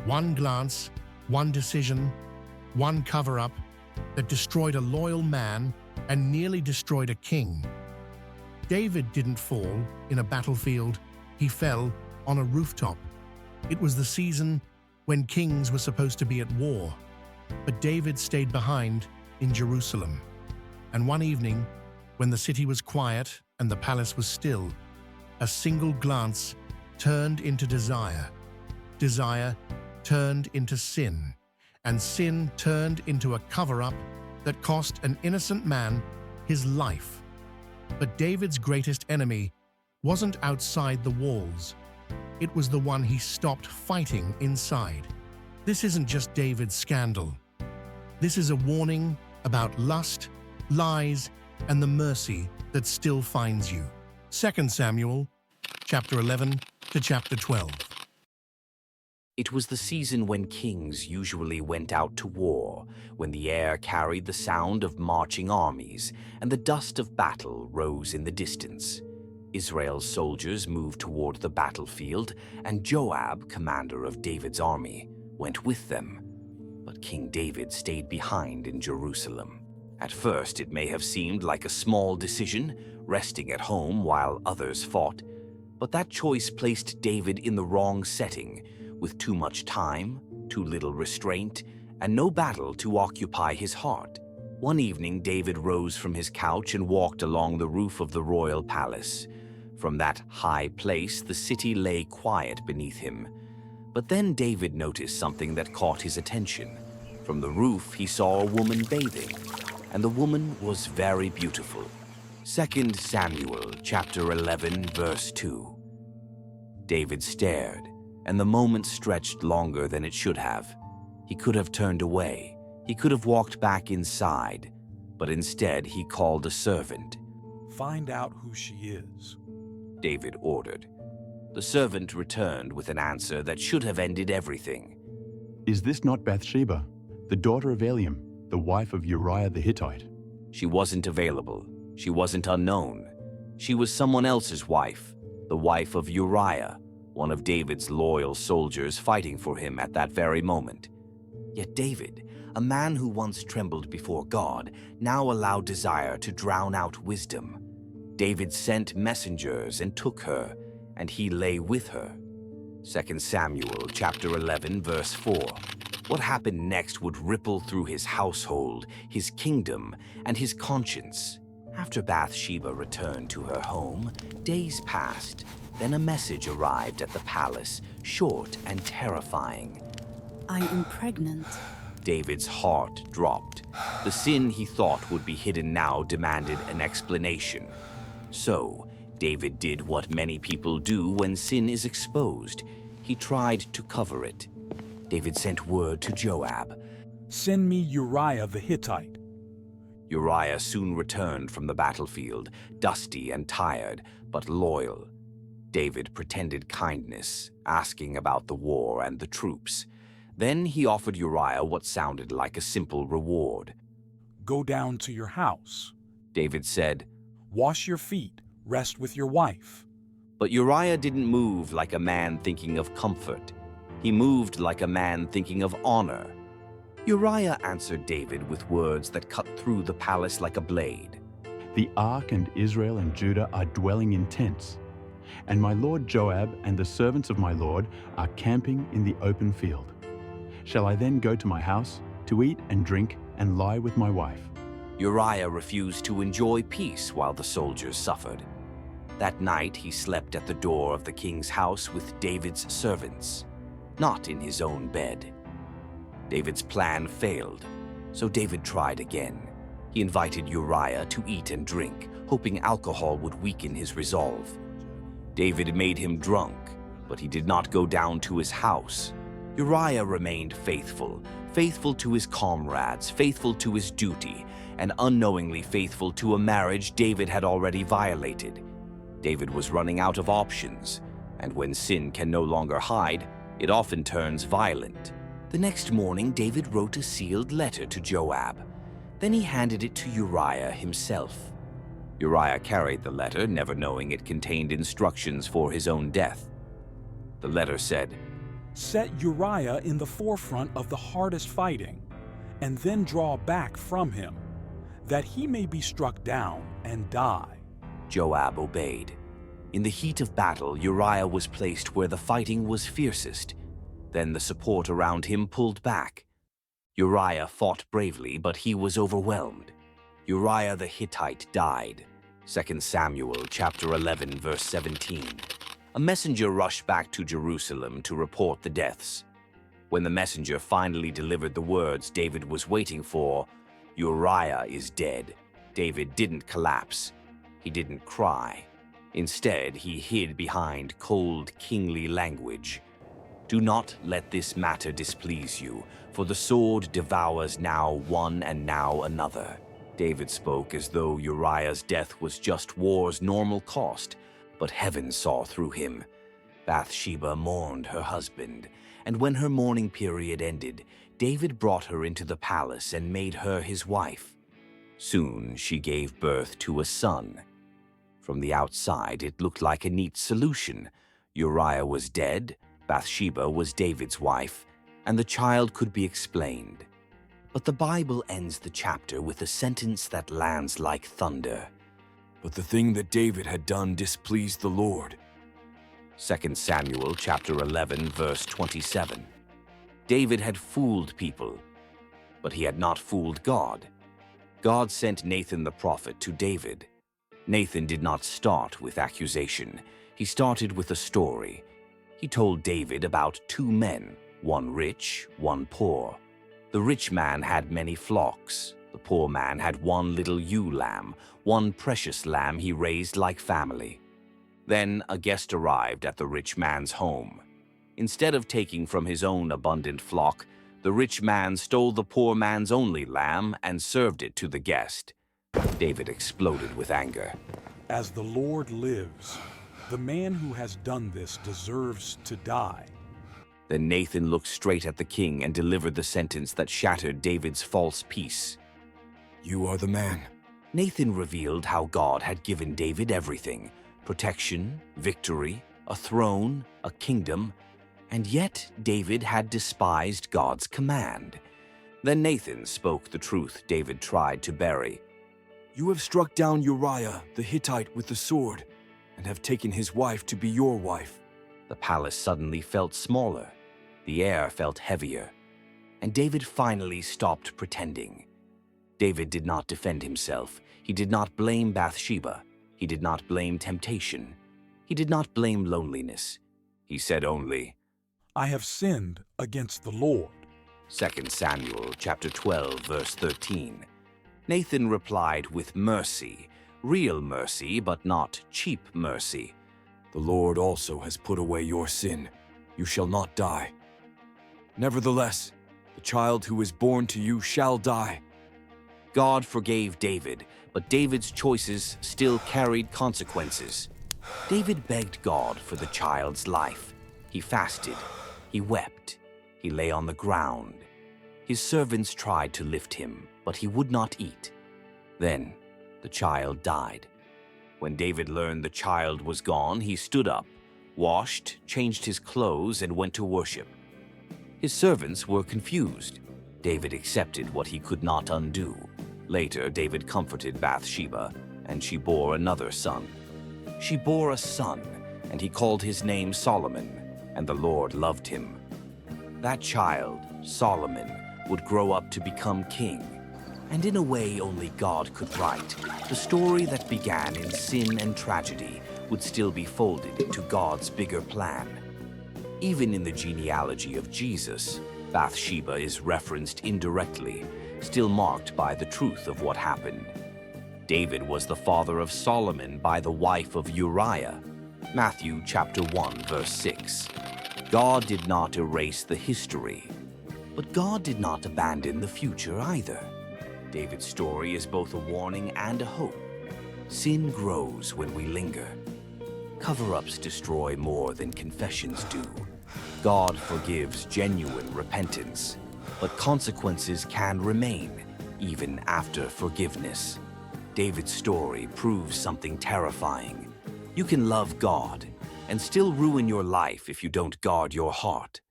One glance, one decision, one cover-up that destroyed a loyal man and nearly destroyed a king. David didn't fall in a battlefield, he fell on a rooftop. It was the season when kings were supposed to be at war, but David stayed behind in Jerusalem. And one evening, when the city was quiet and the palace was still, a single glance turned into desire. Desire turned into sin, and sin turned into a cover-up that cost an innocent man his life. But David's greatest enemy wasn't outside the walls. It was the one he stopped fighting inside. This isn't just David's scandal. This is a warning about lust, lies, and the mercy that still finds you. 2 Samuel, chapter 11 to chapter 12. It was the season when kings usually went out to war, when the air carried the sound of marching armies, and the dust of battle rose in the distance. Israel's soldiers moved toward the battlefield, and Joab, commander of David's army, went with them. But King David stayed behind in Jerusalem. At first, it may have seemed like a small decision, resting at home while others fought. But that choice placed David in the wrong setting, with too much time, too little restraint, and no battle to occupy his heart. One evening, David rose from his couch and walked along the roof of the royal palace. From that high place, the city lay quiet beneath him. But then David noticed something that caught his attention. From the roof, he saw a woman bathing, and the woman was very beautiful. 2 Samuel chapter 11, verse 2. David stared, and the moment stretched longer than it should have. He could have turned away. He could have walked back inside, but instead he called a servant. "Find out who she is," David ordered. The servant returned with an answer that should have ended everything. "Is this not Bathsheba, the daughter of Eliam, the wife of Uriah the Hittite?" She wasn't available. She wasn't unknown. She was someone else's wife, the wife of Uriah, one of David's loyal soldiers fighting for him at that very moment. Yet David, a man who once trembled before God, now allowed desire to drown out wisdom. David sent messengers and took her, and he lay with her. 2 Samuel chapter 11, verse 4. What happened next would ripple through his household, his kingdom, and his conscience. After Bathsheba returned to her home, days passed. Then a message arrived at the palace, short and terrifying. "I am pregnant." David's heart dropped. The sin he thought would be hidden now demanded an explanation. So, David did what many people do when sin is exposed. He tried to cover it. David sent word to Joab. "Send me Uriah the Hittite." Uriah soon returned from the battlefield, dusty and tired, but loyal. David pretended kindness, asking about the war and the troops. Then he offered Uriah what sounded like a simple reward. "Go down to your house," David said. "Wash your feet, rest with your wife." But Uriah didn't move like a man thinking of comfort. He moved like a man thinking of honor. Uriah answered David with words that cut through the palace like a blade. "The ark and Israel and Judah are dwelling in tents, and my lord Joab and the servants of my lord are camping in the open field. Shall I then go to my house to eat and drink and lie with my wife?" Uriah refused to enjoy peace while the soldiers suffered. That night he slept at the door of the king's house with David's servants, not in his own bed. David's plan failed, so David tried again. He invited Uriah to eat and drink, hoping alcohol would weaken his resolve. David made him drunk, but he did not go down to his house. Uriah remained faithful, faithful to his comrades, faithful to his duty, and unknowingly faithful to a marriage David had already violated. David was running out of options, and when sin can no longer hide, it often turns violent. The next morning, David wrote a sealed letter to Joab. Then he handed it to Uriah himself. Uriah carried the letter, never knowing it contained instructions for his own death. The letter said, Set Uriah in the forefront of the hardest fighting, and then draw back from him, that he may be struck down and die." Joab obeyed. In the heat of battle, Uriah was placed where the fighting was fiercest. Then the support around him pulled back. Uriah fought bravely, but he was overwhelmed. Uriah the Hittite died. 2 Samuel chapter 11, verse 17. A messenger rushed back to Jerusalem to report the deaths. When the messenger finally delivered the words David was waiting for, "Uriah is dead," David didn't collapse. He didn't cry. Instead, he hid behind cold, kingly language. "Do not let this matter displease you, for the sword devours now one and now another." David spoke as though Uriah's death was just war's normal cost, but heaven saw through him. Bathsheba mourned her husband, and when her mourning period ended, David brought her into the palace and made her his wife. Soon she gave birth to a son. From the outside, it looked like a neat solution. Uriah was dead, Bathsheba was David's wife, and the child could be explained. But the Bible ends the chapter with a sentence that lands like thunder. "But the thing that David had done displeased the Lord." 2 Samuel chapter 11, verse 27. David had fooled people, but he had not fooled God. God sent Nathan the prophet to David. Nathan did not start with accusation. He started with a story. He told David about two men, one rich, one poor. The rich man had many flocks. The poor man had one little ewe lamb, one precious lamb he raised like family. Then a guest arrived at the rich man's home. Instead of taking from his own abundant flock, the rich man stole the poor man's only lamb and served it to the guest. David exploded with anger. "As the Lord lives, the man who has done this deserves to die." Then Nathan looked straight at the king and delivered the sentence that shattered David's false peace. "You are the man." Nathan revealed how God had given David everything: protection, victory, a throne, a kingdom, and yet David had despised God's command. Then Nathan spoke the truth David tried to bury. "You have struck down Uriah the Hittite with the sword, and have taken his wife to be your wife." The palace suddenly felt smaller. The air felt heavier. And David finally stopped pretending. David did not defend himself. He did not blame Bathsheba. He did not blame temptation. He did not blame loneliness. He said only, "I have sinned against the Lord." 2 Samuel chapter 12, verse 13. Nathan replied with mercy, real mercy, but not cheap mercy. "The Lord also has put away your sin. You shall not die. Nevertheless, the child who is born to you shall die." God forgave David, but David's choices still carried consequences. David begged God for the child's life. He fasted. He wept. He lay on the ground. His servants tried to lift him, but he would not eat. Then the child died. When David learned the child was gone, he stood up, washed, changed his clothes, and went to worship. His servants were confused. David accepted what he could not undo. Later, David comforted Bathsheba, and she bore another son. She bore a son, and he called his name Solomon, and the Lord loved him. That child, Solomon, would grow up to become king. And in a way only God could write, the story that began in sin and tragedy would still be folded into God's bigger plan. Even in the genealogy of Jesus, Bathsheba is referenced indirectly, still marked by the truth of what happened. David was the father of Solomon by the wife of Uriah. Matthew chapter 1, verse 6. God did not erase the history, but God did not abandon the future either. David's story is both a warning and a hope. Sin grows when we linger. Cover-ups destroy more than confessions do. God forgives genuine repentance, but consequences can remain even after forgiveness. David's story proves something terrifying. You can love God and still ruin your life if you don't guard your heart.